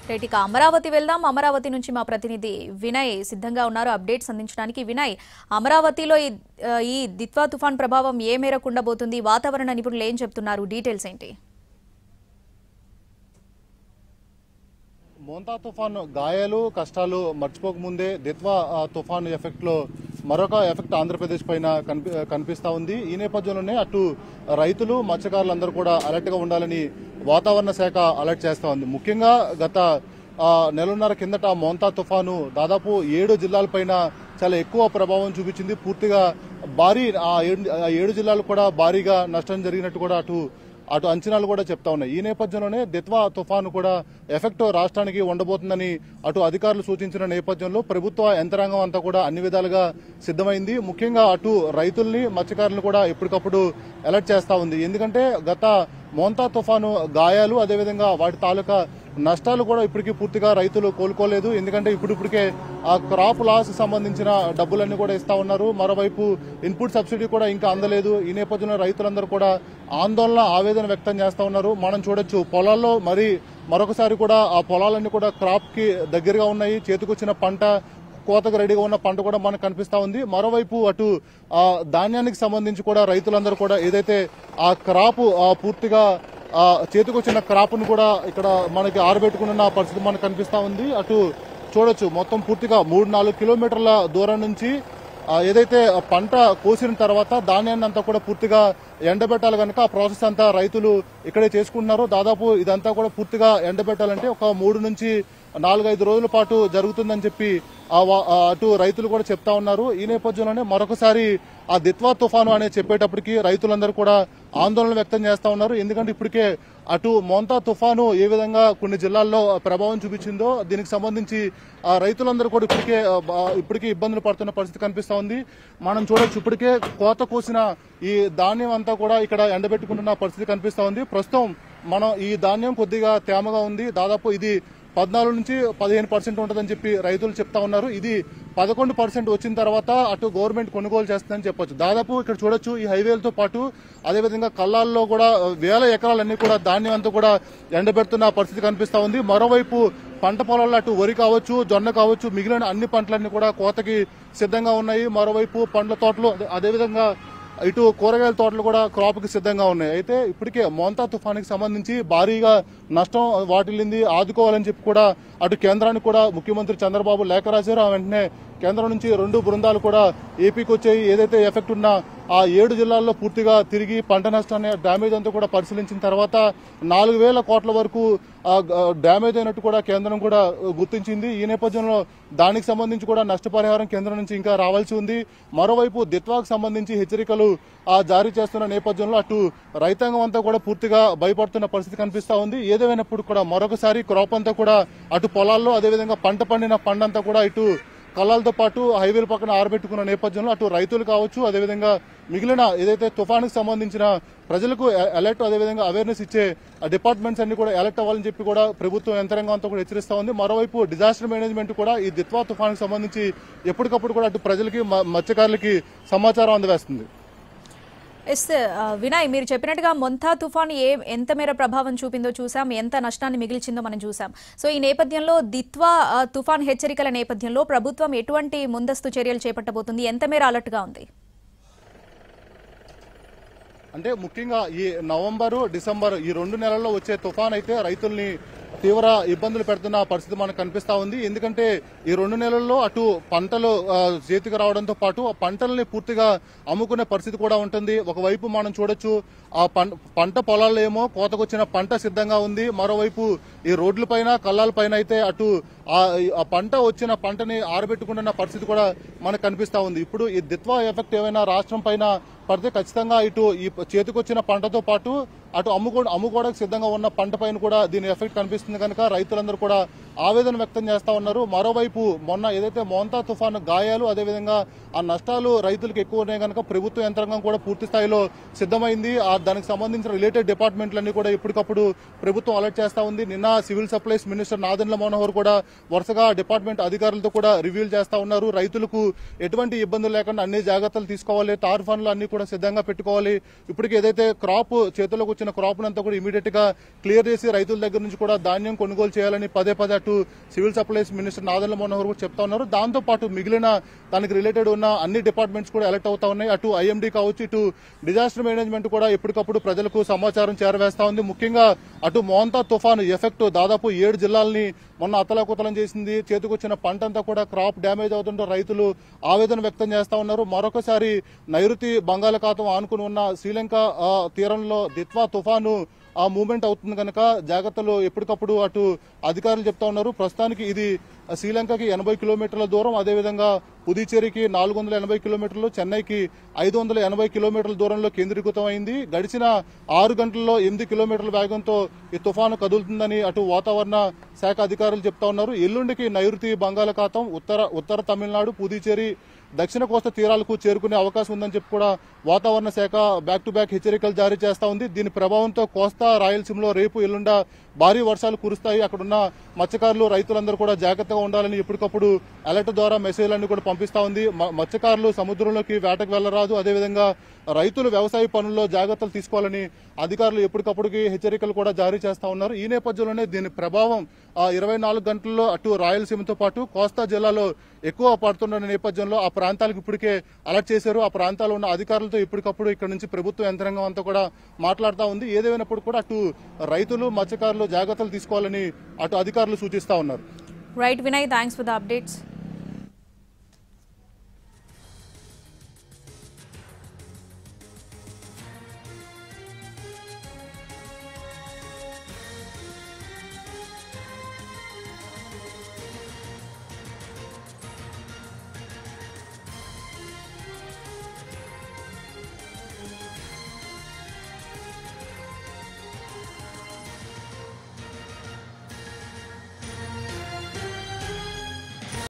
Right, ఇక అమరావతి వెళ్దాం. అమరావతి నుంచి మా ప్రతినిధి వినయ్ సిద్ధంగా ఉన్నారు అప్డేట్స్ అందించడానికి. వినయ్, అమరావతిలో ఈ దిత్వా తుఫాన్ ప్రభావం ఏ మేరకు ఉండబోతుంది? వాతావరణ నిపుణులు ఏం చెప్తున్నారు? డీటెయిల్స్ ఏంటి? మోంతా తుఫాను గాయాలు కష్టాలు మర్చిపోకముందే దిత్వా తుఫాను ఎఫెక్ట్ లో మరొక ఎఫెక్ట్ ఆంధ్రప్రదేశ్ పైన కనిపిస్తా ఉంది. ఈ నేపథ్యంలోనే అటు రైతులు మత్స్యకారులందరూ కూడా అలర్ట్ గా ఉండాలని వాతావరణ శాఖ అలర్ట్ చేస్తా ఉంది. ముఖ్యంగా గత నెలన్నర కిందట మోంతా తుఫాను దాదాపు 7 జిల్లాలపైన చాలా ఎక్కువ ప్రభావం చూపించింది. పూర్తిగా భారీ 7 జిల్లాలు కూడా భారీగా నష్టం జరిగినట్టు కూడా అటు అంచనాలు కూడా చెప్తా ఉన్నాయి. ఈ నేపథ్యంలోనే దిత్వా తుఫాను కూడా ఎఫెక్ట్ రాష్ట్రానికి ఉండబోతుందని అటు అధికారులు సూచించిన నేపథ్యంలో ప్రభుత్వ యంత్రాంగం అంతా కూడా అన్ని విధాలుగా సిద్ధమైంది. ముఖ్యంగా అటు రైతుల్ని మత్స్యకారులను కూడా ఎప్పటికప్పుడు అలర్ట్ చేస్తా ఉంది. ఎందుకంటే గత మోంతా తుఫాను గాయాలు అదేవిధంగా వాటి తాలూకా నష్టాలు కూడా ఇప్పటికీ పూర్తిగా రైతులు కోలుకోలేదు. ఎందుకంటే ఇప్పటికే ఆ క్రాప్ లాస్ సంబంధించిన డబ్బులన్నీ కూడా ఇస్తా ఉన్నారు. మరోవైపు ఇన్పుట్ సబ్సిడీ కూడా ఇంకా అందలేదు. ఈ నేపథ్యంలో రైతులందరూ కూడా ఆవేదన వ్యక్తం చేస్తా ఉన్నారు. మనం చూడొచ్చు పొలాల్లో మరొకసారి కూడా ఆ పొలాలన్నీ కూడా క్రాప్ కి దగ్గరగా ఉన్నాయి. చేతికొచ్చిన పంట కోతకు రెడీగా ఉన్న పంట కూడా మనకు కనిపిస్తా ఉంది. మరోవైపు అటు ధాన్యానికి సంబంధించి కూడా రైతులందరూ కూడా ఏదైతే ఆ క్రాప్ పూర్తిగా చేతికొచ్చిన క్రాప్ ను కూడా ఇక్కడ మనకి ఆరబెట్టుకున్న పరిస్థితి మనకు కనిపిస్తా ఉంది. అటు చూడొచ్చు మొత్తం పూర్తిగా 3-4 కిలోమీటర్ల దూరం నుంచి ఏదైతే పంట కోసిన తర్వాత ధాన్యాన్ని అంతా కూడా పూర్తిగా ఎండబెట్టాలి కనుక ఆ ప్రాసెస్ అంతా రైతులు ఇక్కడే చేసుకుంటున్నారు. దాదాపు ఇదంతా కూడా పూర్తిగా ఎండబెట్టాలంటే ఒక 3 నుంచి 4-5 రోజుల పాటు జరుగుతుందని చెప్పి అటు రైతులు కూడా చెప్తా ఉన్నారు. ఈ నేపథ్యంలోనే మరొకసారి ఆ దిత్వా తుఫాను అనే చెప్పేటప్పటికి రైతులందరూ కూడా ఆందోళన వ్యక్తం చేస్తా ఉన్నారు. ఎందుకంటే ఇప్పటికే అటు మోంతా తుఫాను ఏ విధంగా కొన్ని జిల్లాల్లో ప్రభావం చూపించిందో దీనికి సంబంధించి రైతులందరూ కూడా ఇప్పటికే ఇబ్బందులు పడుతున్న పరిస్థితి కనిపిస్తా ఉంది. మనం చూడొచ్చు ఇప్పటికే కోత కోసిన ఈ ధాన్యం అంతా కూడా ఇక్కడ ఎండబెట్టుకుంటున్న పరిస్థితి కనిపిస్తా ఉంది. ప్రస్తుతం మనం ఈ ధాన్యం కొద్దిగా తేమగా ఉంది. దాదాపు ఇది 14 నుంచి 15% ఉంటుందని చెప్పి రైతులు చెప్తా ఉన్నారు. ఇది 11% వచ్చిన తర్వాత అటు గవర్నమెంట్ కొనుగోలు చేస్తుందని చెప్పొచ్చు. దాదాపు ఇక్కడ చూడొచ్చు ఈ హైవేలతో పాటు అదేవిధంగా కల్లాల్లో కూడా 1000 ఎకరాలన్నీ కూడా ధాన్యం అంతా కూడా ఎండబెడుతున్న పరిస్థితి కనిపిస్తా ఉంది. మరోవైపు పంట పొలాల్లో అటు వరి కావచ్చు, జొన్న కావచ్చు, మిగిలిన అన్ని పంటలన్నీ కూడా కోతకి సిద్ధంగా ఉన్నాయి. మరోవైపు పండ్ల తోటలు అదేవిధంగా ఇటు కూరగాయల తోటలు కూడా క్రాప్ కి సిద్ధంగా ఉన్నాయి. అయితే ఇప్పటికే మోంతా తుఫానికి సంబంధించి భారీగా నష్టం వాటిల్లింది. ఆదుకోవాలని చెప్పి కూడా అటు కేంద్రానికి కూడా ముఖ్యమంత్రి చంద్రబాబు లేఖ రాశారు. వెంటనే కేంద్రం నుంచి 2 బృందాలు కూడా ఏపీకి వచ్చాయి. ఏదైతే ఎఫెక్ట్ ఉన్న ఆ 7 జిల్లాల్లో పూర్తిగా తిరిగి పంట నష్టాన్ని డ్యామేజ్ అంతా కూడా పరిశీలించిన తర్వాత 4000 కోట్ల వరకు డ్యామేజ్ అయినట్టు కూడా కేంద్రం కూడా గుర్తించింది. ఈ నేపథ్యంలో దానికి సంబంధించి కూడా నష్టపరిహారం కేంద్రం నుంచి ఇంకా రావాల్సి ఉంది. మరోవైపు దిత్వాకు సంబంధించి హెచ్చరికలు జారీ చేస్తున్న నేపథ్యంలో అటు రైతాంగం అంతా కూడా పూర్తిగా భయపడుతున్న పరిస్థితి కనిపిస్తా ఉంది. ఏదేమైనప్పుడు కూడా మరొకసారి క్రాప్ అంతా కూడా అటు పొలాల్లో అదేవిధంగా పంట పండిన పండంతా కూడా ఇటు కళ్ళాలతో పాటు హైవేల పక్కన ఆరబెట్టుకున్న నేపథ్యంలో అటు రైతులు కావచ్చు అదేవిధంగా మిగిలిన ఏదైతే తుఫానుకు సంబంధించిన ప్రజలకు అలర్ట్ అదేవిధంగా అవేర్నెస్ ఇచ్చే డిపార్ట్మెంట్స్ అన్ని కూడా అలర్ట్ అవ్వాలని చెప్పి కూడా ప్రభుత్వం యంత్రాంగం అంతా కూడా హెచ్చరిస్తా ఉంది. మరోవైపు డిజాస్టర్ మేనేజ్మెంట్ కూడా ఈ దిత్వా తుఫానుకు సంబంధించి ఎప్పటికప్పుడు కూడా అటు ప్రజలకి మత్స్యకారులకి సమాచారం అందవేస్తుంది. ఎస్ వినయ్, మీరు చెప్పినట్టుగా మొంతా తుఫాను ఎంత మేర ప్రభావం చూపిందో చూసాం, ఎంత నష్టాన్ని మిగిల్చిందో మనం చూసాం. సో ఈ నేపథ్యంలో దిత్వా తుఫాన్ హెచ్చరికల నేపథ్యంలో ప్రభుత్వం ఎటువంటి ముందస్తు చర్యలు చేపట్టబోతుంది? ఎంత మేర అలర్ట్ గా ఉంది? అంటే ముఖ్యంగా ఈ నవంబరు, డిసెంబర్ ఈ 2 నెలల్లో వచ్చే తుఫాన్ అయితే రైతుల్ని తీవ్ర ఇబ్బందులు పెడుతున్న పరిస్థితి మనకు కనిపిస్తా ఉంది. ఎందుకంటే ఈ 2 నెలల్లో అటు పంటలు చేతికి రావడంతో పాటు ఆ పంటల్ని పూర్తిగా అమ్ముకునే పరిస్థితి కూడా ఉంటుంది. ఒకవైపు మనం చూడొచ్చు ఆ పంట పొలాల్లో ఏమో కోతకొచ్చిన పంట సిద్ధంగా ఉంది. మరోవైపు ఈ రోడ్లపైన కళ్ళాలపైన అయితే అటు ఆ పంట వచ్చిన పంటని ఆరబెట్టుకుంటున్న పరిస్థితి కూడా మనకు కనిపిస్తా ఉంది. ఇప్పుడు ఈ దిత్వా ఎఫెక్ట్ ఏమైనా రాష్ట్రం పైన పడితే ఖచ్చితంగా ఇటు ఈ చేతికొచ్చిన పంటతో పాటు అటు అమ్ముకోవడానికి సిద్ధంగా ఉన్న పంట పైన కూడా దీని ఎఫెక్ట్ కనిపిస్తుంది కనుక రైతులందరూ కూడా ఆవేదన వ్యక్తం చేస్తా ఉన్నారు. మరోవైపు మొన్న ఏదైతే మోంతా తుఫాను గాయాలు అదేవిధంగా ఆ నష్టాలు రైతులకు ఎక్కువ ఉన్నాయి కనుక ప్రభుత్వ యంత్రాంగం కూడా పూర్తి స్థాయిలో సిద్ధమైంది. దానికి సంబంధించిన రిలేటెడ్ డిపార్ట్మెంట్లన్నీ కూడా ఎప్పటికప్పుడు ప్రభుత్వం అలర్ట్ చేస్తా ఉంది. నిన్న civil supplies minister Nadendla Manohar కూడా వరుసగా డిపార్ట్మెంట్ అధికారులతో కూడా రివ్యూలు చేస్తా ఉన్నారు. రైతులకు ఎటువంటి ఇబ్బందులు లేకుండా అన్ని జాగ్రత్తలు తీసుకోవాలి, తార్ ఫండ్లు అన్ని కూడా సిద్ధంగా పెట్టుకోవాలి. ఇప్పటికి ఏదైతే క్రాప్ చేతుల్లోకి వచ్చిన క్రాప్ అంతా కూడా ఇమీడియట్ గా క్లియర్ చేసి రైతుల దగ్గర నుంచి కూడా ధాన్యం కొనుగోలు చేయాలని పదే పదే అటు civil supplies minister Nadendla Manohar కూడా చెప్తా ఉన్నారు. దాంతో పాటు మిగిలిన దానికి రిలేటెడ్ ఉన్న అన్ని డిపార్ట్మెంట్స్ కూడా అలర్ట్ అవుతా ఉన్నాయి. అటు ఐఎండీ కావచ్చు, ఇటు డిజాస్టర్ మేనేజ్మెంట్ కూడా ఎప్పటికప్పుడు ప్రజలకు సమాచారం చేరవేస్తా ఉంది. ముఖ్యంగా అటు మోంతా తుఫాను ఎఫెక్ట్ దాదాపు 7 జిల్లాలని మొన్న అతలాకుతలం చేసింది. చేతికొచ్చిన పంట అంతా కూడా క్రాప్ డ్యామేజ్ అవుతుంటే రైతులు ఆవేదన వ్యక్తం చేస్తా ఉన్నారు. మరొకసారి నైరుతి బంగాళాఖాతం ఆనుకుని ఉన్న శ్రీలంక తీరంలో దిత్వా తుఫాను మూవ్మెంట్ అవుతుంది కనుక జాగ్రత్తలు ఎప్పటికప్పుడు అటు అధికారులు చెప్తా ఉన్నారు. ప్రస్తుతానికి ఇది శ్రీలంకకి 80 కిలోమీటర్ల దూరం, అదేవిధంగా పుదుచ్చేరికి 480 కిలోమీటర్లు, చెన్నైకి 580 కిలోమీటర్ల దూరంలో కేంద్రీకృతం అయింది. గడిచిన 6 గంటల్లో 8 కిలోమీటర్ల వేగంతో ఈ తుఫాను కదులుతుందని అటు వాతావరణ శాఖ అధికారులు చెప్తా ఉన్నారు. ఎల్లుండికి నైరుతి బంగాళాఖాతం ఉత్తర తమిళనాడు, పుదుచ్చేరి, దక్షిణ కోస్తా తీరాలకు చేరుకునే అవకాశం ఉందని చెప్పి కూడా వాతావరణ శాఖ బ్యాక్ టు బ్యాక్ హెచ్చరికలు జారీ చేస్తా ఉంది. దీని ప్రభావంతో కోస్తా, రాయలసీమలో రేపు ఎల్లుండ భారీ వర్షాలు కురుస్తాయి. అక్కడున్న మత్స్యకారులు, రైతులందరూ కూడా జాగ్రత్తగా ఉండాలని ఎప్పటికప్పుడు అలర్ట్ ద్వారా మెసేజ్లన్నీ కూడా పంపిస్తా ఉంది. మత్స్యకారులు సముద్రంలోకి వేటకు వెళ్లరాదు, అదేవిధంగా రైతులు వ్యవసాయ పనుల్లో జాగ్రత్తలు తీసుకోవాలని అధికారులు ఎప్పటికప్పటికి హెచ్చరికలు కూడా జారీ చేస్తా ఉన్నారు. ఈ నేపథ్యంలోనే దీని ప్రభావం 24 గంటల్లో అటు రాయలసీమతో పాటు కోస్తా జిల్లాలో ఎక్కువ పడుతున్న నేపథ్యంలో ఆ ప్రాంతాలకు ఇప్పటికే అలర్ట్ చేశారు. ఆ ప్రాంతాల్లో ఉన్న అధికారులతో ఇప్పటికప్పుడు ఇక్కడ నుంచి ప్రభుత్వ యంత్రాంగం అంతా కూడా మాట్లాడుతూ ఉంది. ఏదేమైనప్పుడు కూడా అటు రైతులు, మత్స్యకారులు జాగ్రత్తలు తీసుకోవాలని అటు అధికారులు సూచిస్తా ఉన్నారు. Right Vinay, thanks for the updates.